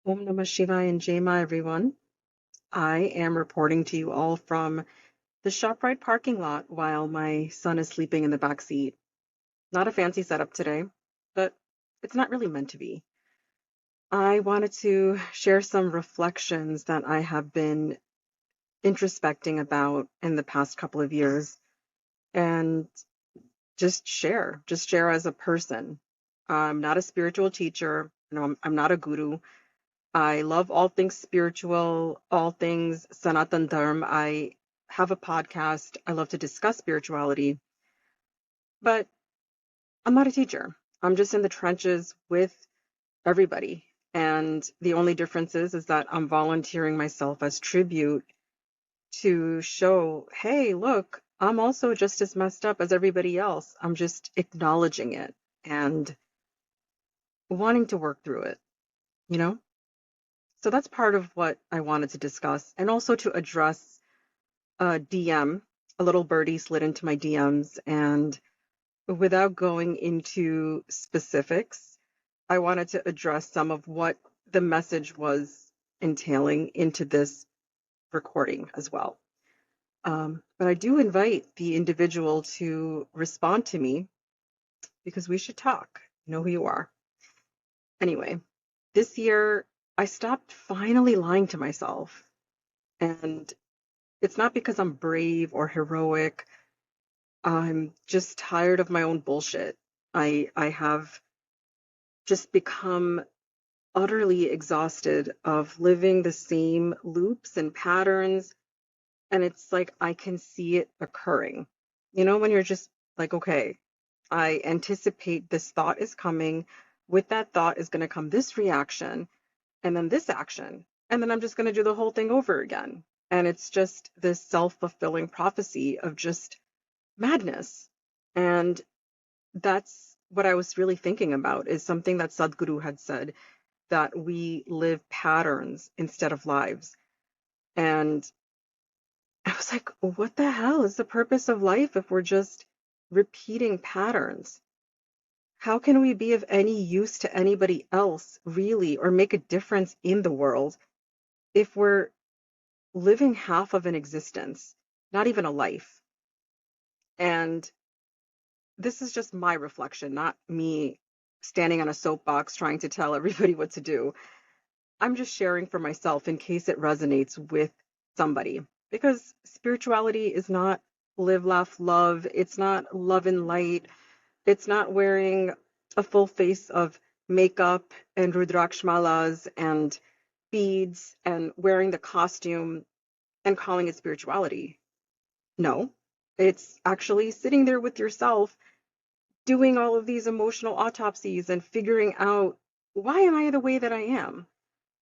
Om Namah Shivaya and Jai everyone. I am reporting to you all from the ShopRite parking lot while my son is sleeping in the back seat. Not a fancy setup today, but it's not really meant to be. I wanted to share some reflections that I have been introspecting about in the past couple of years and just share as a person. I'm not a spiritual teacher. I'm not a guru. I love all things spiritual, all things Sanatan Dharma. I have a podcast. I love to discuss spirituality, but I'm not a teacher. I'm just in the trenches with everybody. And the only difference is that I'm volunteering myself as tribute to show, hey, look, I'm also just as messed up as everybody else. I'm just acknowledging it and wanting to work through it, you know? So that's part of what I wanted to discuss and also to address a DM. A little birdie slid into my DMs, and without going into specifics, I wanted to address some of what the message was entailing into this recording as well. But I do invite the individual to respond to me because we should talk. You know who you are. Anyway, this year I stopped finally lying to myself. And it's not because I'm brave or heroic. I'm just tired of my own bullshit. I have just become utterly exhausted of living the same loops and patterns. And it's like I can see it occurring. You know, when you're just like, okay, I anticipate this thought is coming. With that thought is going to come this reaction and then this action. And then I'm just going to do the whole thing over again. And it's just this self-fulfilling prophecy of just madness. And that's what I was really thinking about is something that Sadhguru had said that we live patterns instead of lives. And I was like, what the hell is the purpose of life if we're just repeating patterns? How can we be of any use to anybody else, really, or make a difference in the world if we're living half of an existence, not even a life? And this is just my reflection, not me standing on a soapbox trying to tell everybody what to do. I'm just sharing for myself in case it resonates with somebody. Because spirituality is not live, laugh, love. It's not love and light. It's not wearing a full face of makeup and rudrakshmalas and beads and wearing the costume and calling it spirituality. No, it's actually sitting there with yourself doing all of these emotional autopsies and figuring out why am I the way that I am?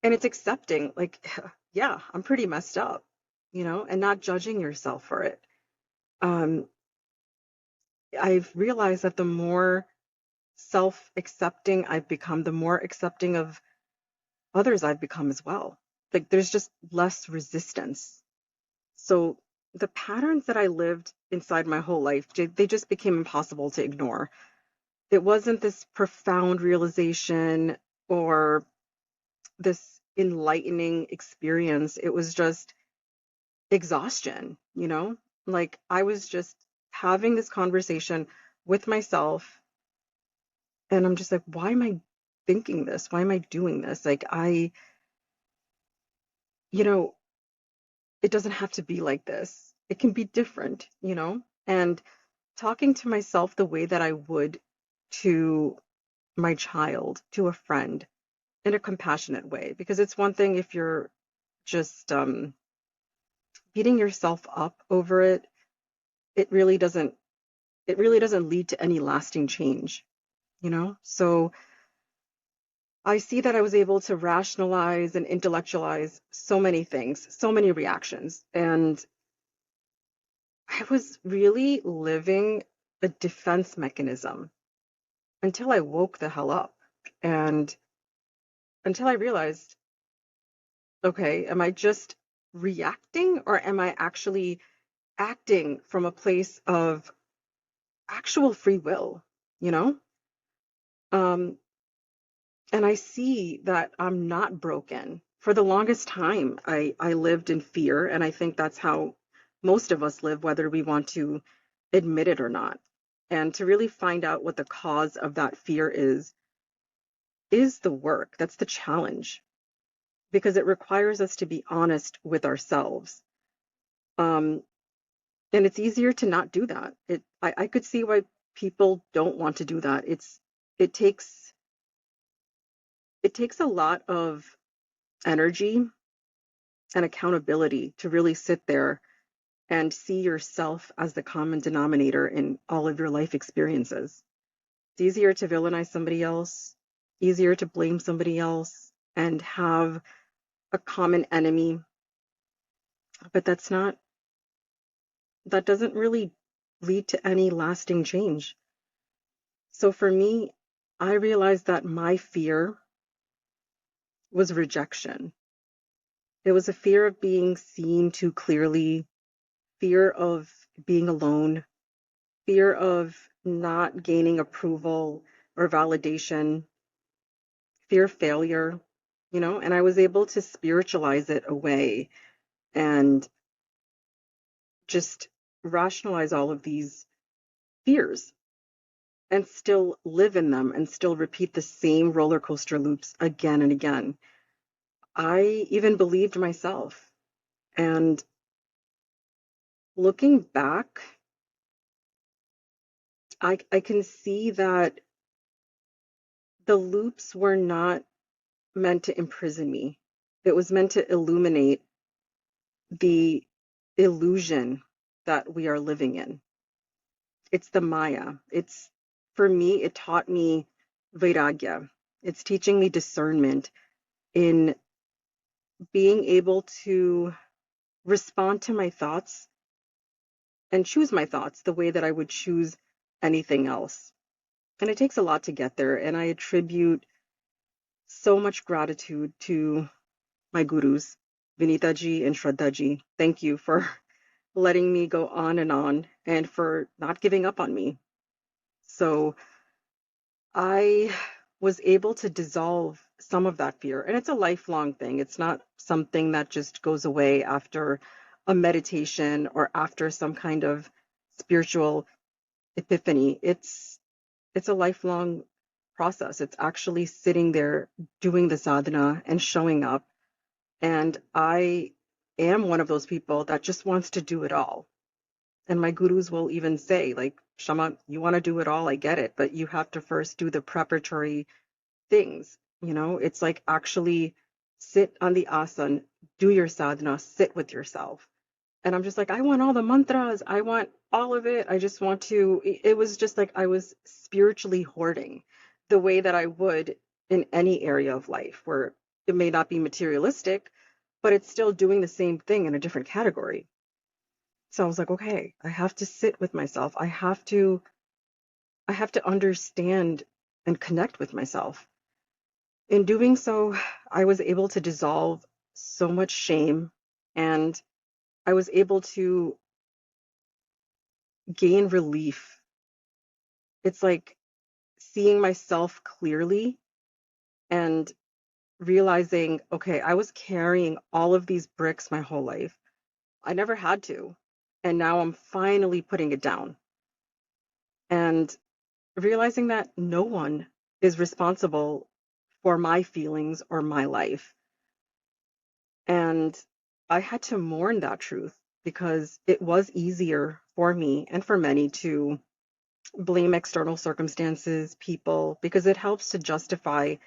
And it's accepting, like, yeah, I'm pretty messed up, and not judging yourself for it. Um, I've realized that the more self-accepting I've become, the more accepting of others I've become as well. Like, there's just less resistance. So the patterns that I lived inside my whole life, they just became impossible to ignore. It wasn't this profound realization or this enlightening experience. It was just exhaustion, Like I was just having this conversation with myself and I'm just like, why am I thinking this? Why am I doing this? Like you know, it doesn't have to be like this. It can be different. And talking to myself the way that I would to my child, to a friend, in a compassionate way. Because it's one thing if you're just beating yourself up over it, it really doesn't it really doesn't lead to any lasting change. So I see that I was able to rationalize and intellectualize so many things, so many reactions, and I was really living a defense mechanism until I woke the hell up and until I realized, okay, am I just reacting or am I actually acting from a place of actual free will, you know? Um, And I see that I'm not broken. For the longest time, I lived in fear, and I think that's how most of us live, whether we want to admit it or not. And to really find out what the cause of that fear is the work. That's the challenge, because it requires us to be honest with ourselves. Um, and it's easier to not do that. I could see why people don't want to do that. It takes it takes a lot of energy and accountability to really sit there and see yourself as the common denominator in all of your life experiences. It's easier to villainize somebody else, easier to blame somebody else and have a common enemy, but that doesn't really lead to any lasting change. So for me, I realized that my fear was rejection. It was a fear of being seen too clearly, fear of being alone, fear of not gaining approval or validation, fear of failure, and I was able to spiritualize it away and just rationalize all of these fears and still live in them and still repeat the same roller coaster loops again and again. I even believed myself. And looking back, I can see that the loops were not meant to imprison me. It was meant to illuminate the illusion that we are living in. It's the Maya. For me, it taught me vairagya. It's teaching me discernment in being able to respond to my thoughts and choose my thoughts the way that I would choose anything else. And it takes a lot to get there. And I attribute so much gratitude to my gurus, Vinitaji and Shraddhaji. Thank you for letting me go on and for not giving up on me. So I was able to dissolve some of that fear. And it's a lifelong thing. It's not something that just goes away after a meditation or after some kind of spiritual epiphany. It's a lifelong process. It's actually sitting there doing the sadhana and showing up. And I am one of those people that just wants to do it all. And my gurus will even say, like, Shama, you want to do it all, I get it, but you have to first do the preparatory things. It's like actually sit on the asana, do your sadhana, sit with yourself. And I'm just like, I want all the mantras, I want all of it. I just want to, it was just like I was spiritually hoarding the way that I would in any area of life where it may not be materialistic, but it's still doing the same thing in a different category. So I was like, okay, I have to sit with myself. I have to understand and connect with myself. In doing so, I was able to dissolve so much shame, and I was able to gain relief. It's like seeing myself clearly and realizing, okay, I was carrying all of these bricks my whole life. I never had to. And now I'm finally putting it down. And realizing that no one is responsible for my feelings or my life. And I had to mourn that truth because it was easier for me and for many to blame external circumstances, people, because it helps to justify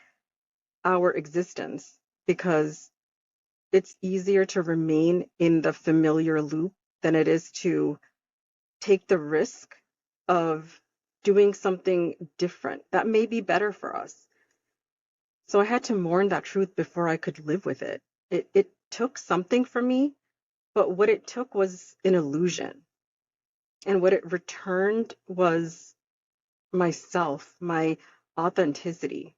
our existence, because it's easier to remain in the familiar loop than it is to take the risk of doing something different that may be better for us. So I had to mourn that truth before I could live with it. It took something from me, but what it took was an illusion. And what it returned was myself, my authenticity.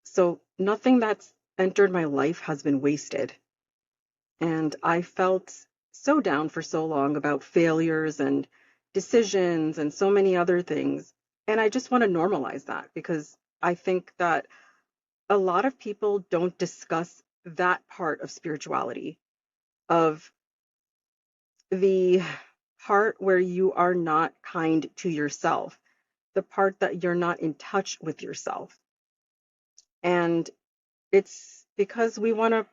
So nothing that's entered my life has been wasted. And I felt so down for so long about failures and decisions and so many other things. And I just want to normalize that because I think that a lot of people don't discuss that part of spirituality, of the part where you are not kind to yourself, the part that you're not in touch with yourself. And it's because we want to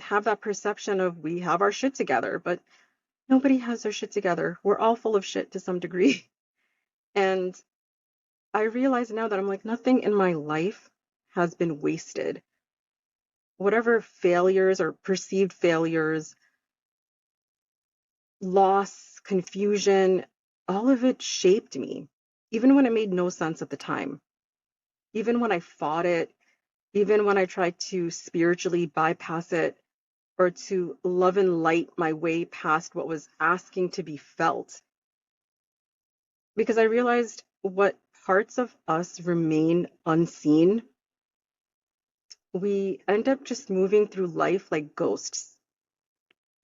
have that perception of we have our shit together, but nobody has their shit together. We're all full of shit to some degree. And I realize now that I'm like, nothing in my life has been wasted. Whatever failures or perceived failures, loss, confusion, all of it shaped me, even when it made no sense at the time. Even when I fought it, even when I tried to spiritually bypass it or to love and light my way past what was asking to be felt. Because I realized what parts of us remain unseen, we end up just moving through life like ghosts.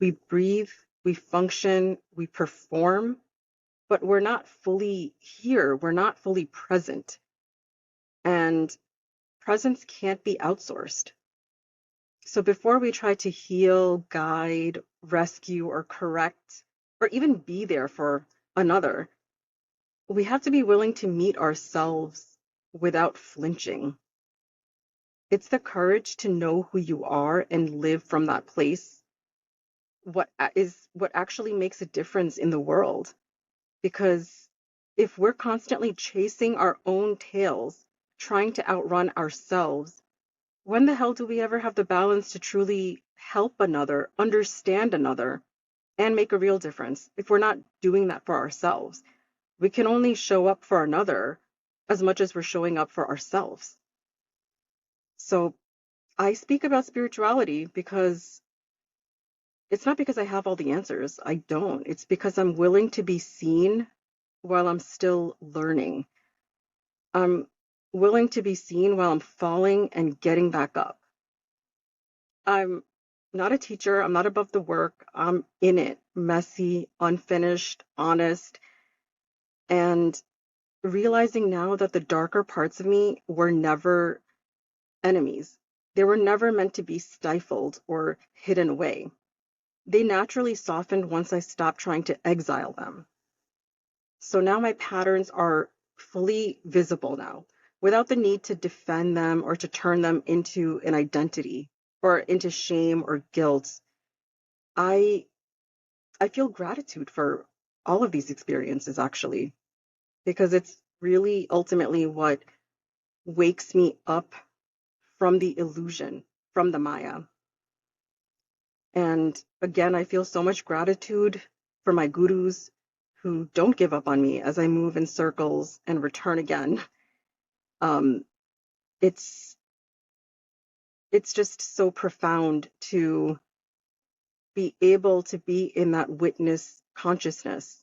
We breathe, we function, we perform, but we're not fully here. We're not fully present. And presence can't be outsourced. So before we try to heal, guide, rescue, or correct, or even be there for another, we have to be willing to meet ourselves without flinching. It's the courage to know who you are and live from that place. What actually makes a difference in the world. Because if we're constantly chasing our own tails, trying to outrun ourselves, when the hell do we ever have the balance to truly help another, understand another, and make a real difference if we're not doing that for ourselves? We can only show up for another as much as we're showing up for ourselves. So I speak about spirituality because it's not because I have all the answers. I don't. It's because I'm willing to be seen while I'm still learning. I'm willing to be seen while I'm falling and getting back up. I'm not a teacher. I'm not above the work. I'm in it, messy, unfinished, honest, and realizing now that the darker parts of me were never enemies. They were never meant to be stifled or hidden away. They naturally softened once I stopped trying to exile them. So now my patterns are fully visible now, without the need to defend them or to turn them into an identity or into shame or guilt. I I feel gratitude for all of these experiences actually, because it's really ultimately what wakes me up from the illusion, from the Maya. And again, I feel so much gratitude for my gurus who don't give up on me as I move in circles and return again. Um, it's it's just so profound to be able to be in that witness consciousness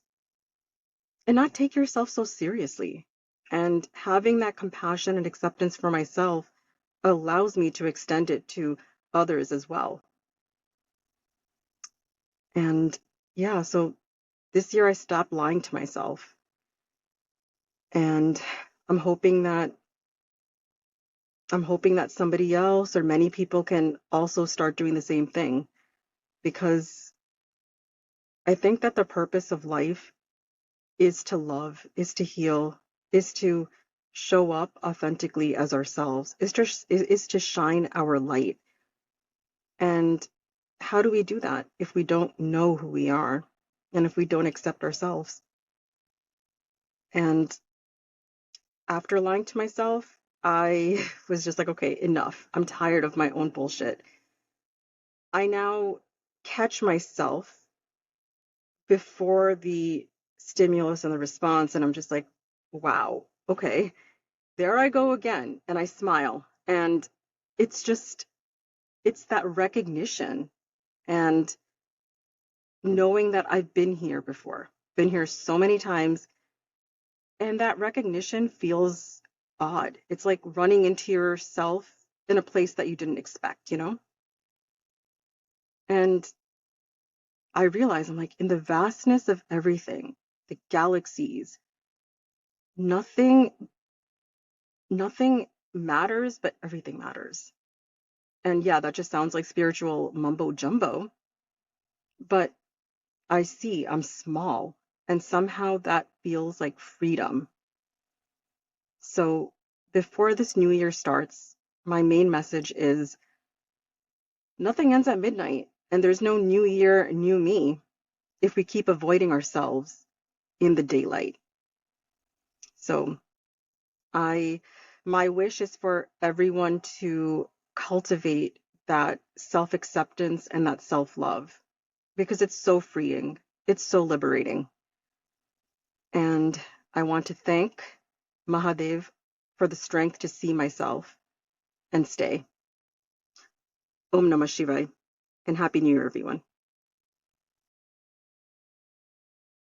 and not take yourself so seriously. And having that compassion and acceptance for myself allows me to extend it to others as well. And yeah, so this year I stopped lying to myself. And I'm hoping that I'm hoping that somebody else or many people can also start doing the same thing, because I think that the purpose of life is to love, is to heal, is to show up authentically as ourselves, is to shine our light. And how do we do that if we don't know who we are and if we don't accept ourselves? And after lying to myself, I was just like, okay, enough. I'm tired of my own bullshit. I now catch myself before the stimulus and the response, and I'm just like, wow, okay, there I go again. And I smile. And it's just, it's that recognition and knowing that I've been here before, been here so many times. And that recognition feels odd. It's like running into yourself in a place that you didn't expect, you know? And I realize I'm like, in the vastness of everything, the galaxies, nothing, nothing matters, but everything matters. And yeah, that just sounds like spiritual mumbo jumbo, but I see I'm small, and somehow that feels like freedom. So before this new year starts, my main message is nothing ends at midnight, and there's no new year, new me if we keep avoiding ourselves in the daylight. So I my wish is for everyone to cultivate that self-acceptance and that self-love because it's so freeing. It's so liberating. And I want to thank Mahadev for the strength to see myself and stay. Om Namah Shivaya and Happy New Year, everyone.